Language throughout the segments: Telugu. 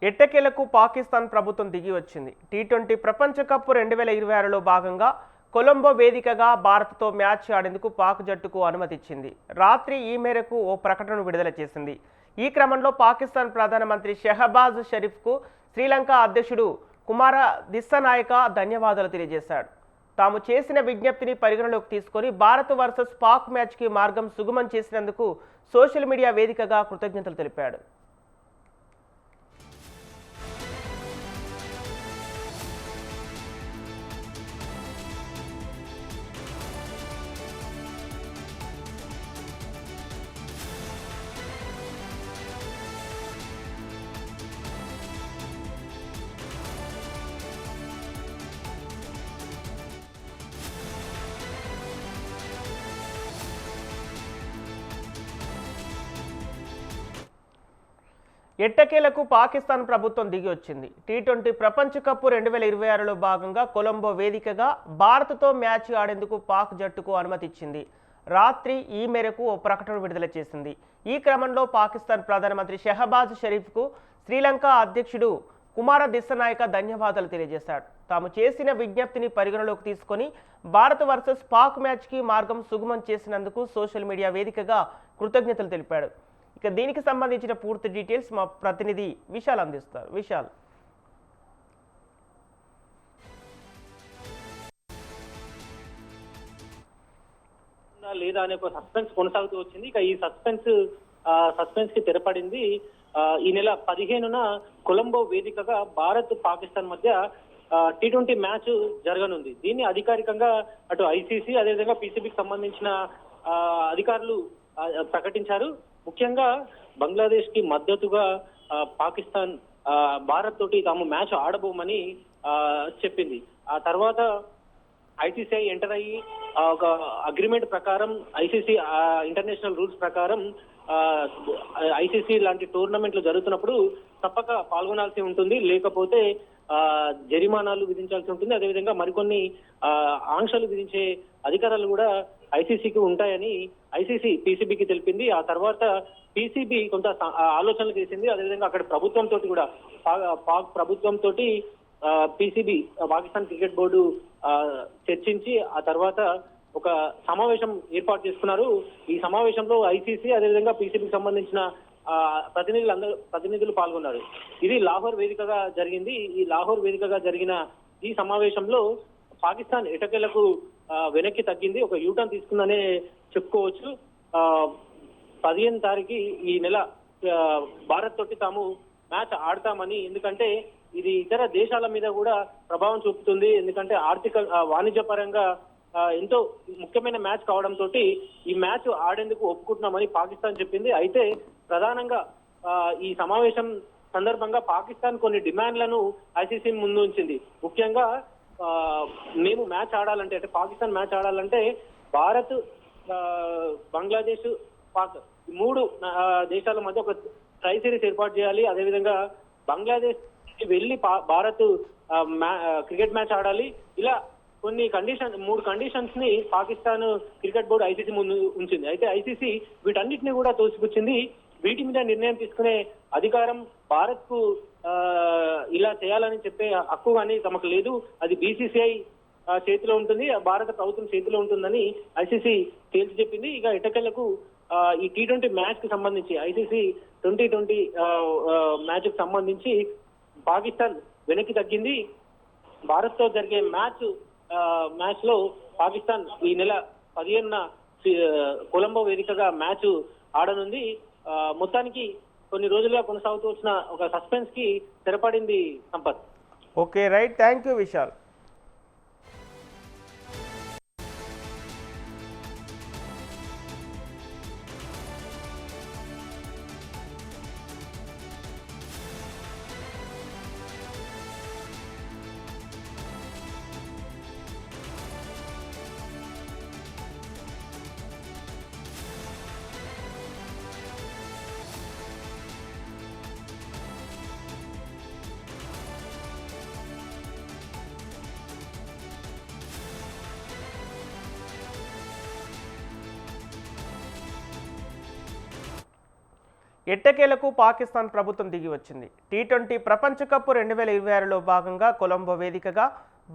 ఎట్టకేలకు పాకిస్తాన్ ప్రభుత్వం దిగి వచ్చింది. టీ20 ప్రపంచ కప్ 2026లో భాగంగా కొలంబో వేదికగా భారత్తో మ్యాచ్ ఆడేందుకు పాక్ జట్టుకు అనుమతి ఇచ్చింది. రాత్రి ఈ మేరకు ఓ ప్రకటన విడుదల చేసింది. ఈ క్రమంలో పాకిస్తాన్ ప్రధానమంత్రి షెహబాజ్ షరీఫ్కు శ్రీలంక అధ్యక్షుడు కుమార దిస్సనాయక ధన్యవాదాలు తెలియజేశాడు. తాము చేసిన విజ్ఞప్తిని పరిగణలోకి తీసుకొని భారత్ వర్సెస్ పాక్ మ్యాచ్కి మార్గం సుగమం చేసినందుకు సోషల్ మీడియా వేదికగా కృతజ్ఞతలు తెలిపాడు. ఎట్టకేలకు పాకిస్తాన్ ప్రభుత్వం దిగి వచ్చింది. టీ20 ప్రపంచ కప్ 2026లో భాగంగా కొలంబో వేదికగా భారత్తో మ్యాచ్ ఆడేందుకు పాక్ జట్టుకు అనుమతి ఇచ్చింది. రాత్రి ఈ మేరకు ఓ ప్రకటన విడుదల చేసింది. ఈ క్రమంలో పాకిస్తాన్ ప్రధానమంత్రి షెహబాజ్ షరీఫ్కు శ్రీలంక అధ్యక్షుడు కుమార దిస్సనాయక ధన్యవాదాలు తెలియజేశాడు. తాము చేసిన విజ్ఞప్తిని పరిగణలోకి తీసుకొని భారత్ వర్సెస్ పాక్ మ్యాచ్కి మార్గం సుగమం చేసినందుకు సోషల్ మీడియా వేదికగా కృతజ్ఞతలు తెలిపాడు. ఇక దీనికి సంబంధించిన పూర్తి డీటెయిల్స్ మా ప్రతినిధి విశాల్ అందిస్తారు. విశాల్, లేదా అనే ఒక సస్పెన్స్ కొనసాగుతూ వచ్చింది. ఇక ఈ సస్పెన్స్ కి తెరపడింది. ఈ నెల 15న కొలంబో వేదికగా భారత్ పాకిస్తాన్ మధ్య టీ20 మ్యాచ్ జరగనుంది. దీన్ని అధికారికంగా అటు ఐసీసీ అదేవిధంగా పీసీబీకి సంబంధించిన అధికారులు ప్రకటించారు. ముఖ్యంగా బంగ్లాదేశ్ కి మద్దతుగా పాకిస్తాన్ భారత్ తోటి తాము మ్యాచ్ ఆడబోమని చెప్పింది. ఆ తర్వాత ఐసీసీ ఎంటర్ అయ్యి ఒక అగ్రిమెంట్ ప్రకారం ఐసీసీ ఇంటర్నేషనల్ రూల్స్ ప్రకారం ఐసీసీ లాంటి టోర్నమెంట్లు జరుగుతున్నప్పుడు తప్పక పాల్గొనాల్సి ఉంటుంది, లేకపోతే జరిమానాలు విధించాల్సి ఉంటుంది. అదేవిధంగా మరికొన్ని ఆంక్షలు విధించే అధికారాలు కూడా ఐసీసీకి ఉంటాయని ఐసీసీ పీసీబీకి తెలిపింది. ఆ తర్వాత పీసీబీ కొంత ఆలోచనలు చేసింది. అదేవిధంగా అక్కడ ప్రభుత్వంతో కూడా పాక్ ప్రభుత్వంతో పీసీబీ పాకిస్తాన్ క్రికెట్ బోర్డు చర్చించి ఆ తర్వాత ఒక సమావేశం ఏర్పాటు చేసుకున్నారు. ఈ సమావేశంలో ఐసీసీ అదేవిధంగా పీసీబీకి సంబంధించిన ప్రతినిధులు పాల్గొన్నారు. ఇది లాహోర్ వేదికగా జరిగింది. ఈ లాహోర్ వేదికగా జరిగిన ఈ సమావేశంలో పాకిస్తాన్ ఎటకేలకు వెనక్కి తగ్గింది, ఒక యూటర్న్ తీసుకుందనే చెప్పుకోవచ్చు. 15 తారీఖు ఈ నెల భారత్ తోటి తాము మ్యాచ్ ఆడతామని, ఎందుకంటే ఇది ఇతర దేశాల మీద కూడా ప్రభావం చూపుతుంది. ఎందుకంటే వాణిజ్య పరంగా ఎంతో ముఖ్యమైన మ్యాచ్ కావడంతో ఈ మ్యాచ్ ఆడేందుకు ఒప్పుకుంటున్నామని పాకిస్తాన్ చెప్పింది. అయితే ప్రధానంగా ఈ సమావేశం సందర్భంగా పాకిస్తాన్ కొన్ని డిమాండ్లను ఐసీసీ ముందు ఉంచింది. ముఖ్యంగా మేము మ్యాచ్ ఆడాలంటే, అంటే పాకిస్తాన్ మ్యాచ్ ఆడాలంటే భారత్, బంగ్లాదేశ్, పాక్ 3 దేశాల మధ్య ఒక ట్రై సిరీస్ ఏర్పాటు చేయాలి. అదేవిధంగా బంగ్లాదేశ్ వెళ్ళి భారత్ క్రికెట్ మ్యాచ్ ఆడాలి. ఇలా కొన్ని 3 కండిషన్స్ ని పాకిస్తాన్ క్రికెట్ బోర్డు ఐసీసీ ముందు ఉంచింది. అయితే ఐసీసీ వీటన్నిటిని కూడా తోసిపుచ్చింది. వీటి మీద నిర్ణయం తీసుకునే అధికారం భారత్ కు ఇలా చేయాలని చెప్పే హక్కు కానీ తమకు లేదు. అది బీసీసీఐ చేతిలో ఉంటుంది, భారత ప్రభుత్వం చేతిలో ఉంటుందని ఐసీసీ తేల్చి చెప్పింది. ఇక ఎటకెళ్లకు ఈ టీ20 మ్యాచ్ కి సంబంధించి ఐసీసీ 2020 మ్యాచ్ కి సంబంధించి పాకిస్తాన్ వెనక్కి తగ్గింది. భారత్ తో జరిగే మ్యాచ్ లో పాకిస్తాన్ ఈ నెల 15న కొలంబో వేదికగా మ్యాచ్ ఆడనుంది. మొత్తానికి కొన్ని రోజులుగా కొనసాగుతూ వచ్చిన ఒక సస్పెన్స్ కి తెరపడింది Sampath. Okay, right, thank you Vishal. ఎట్టకేలకు పాకిస్తాన్ ప్రభుత్వం దిగి వచ్చింది. టీ20 ప్రపంచ కప్ 2026లో భాగంగా కొలంబో వేదికగా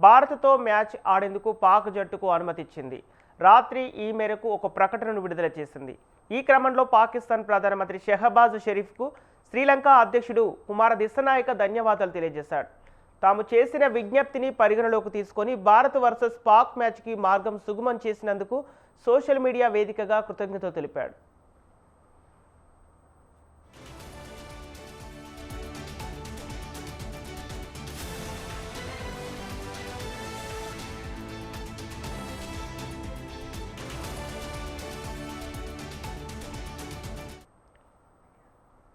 భారత్తో మ్యాచ్ ఆడేందుకు పాక్ జట్టుకు అనుమతిచ్చింది. రాత్రి ఈ మేరకు ఒక ప్రకటనను విడుదల చేసింది. ఈ క్రమంలో పాకిస్తాన్ ప్రధానమంత్రి షెహబాజ్ షరీఫ్కు శ్రీలంక అధ్యక్షుడు కుమార దిశనాయక ధన్యవాదాలు తెలియజేశాడు. తాము చేసిన విజ్ఞప్తిని పరిగణలోకి తీసుకొని భారత్ వర్సెస్ పాక్ మ్యాచ్కి మార్గం సుగమం చేసినందుకు సోషల్ మీడియా వేదికగా కృతజ్ఞతలు తెలిపాడు.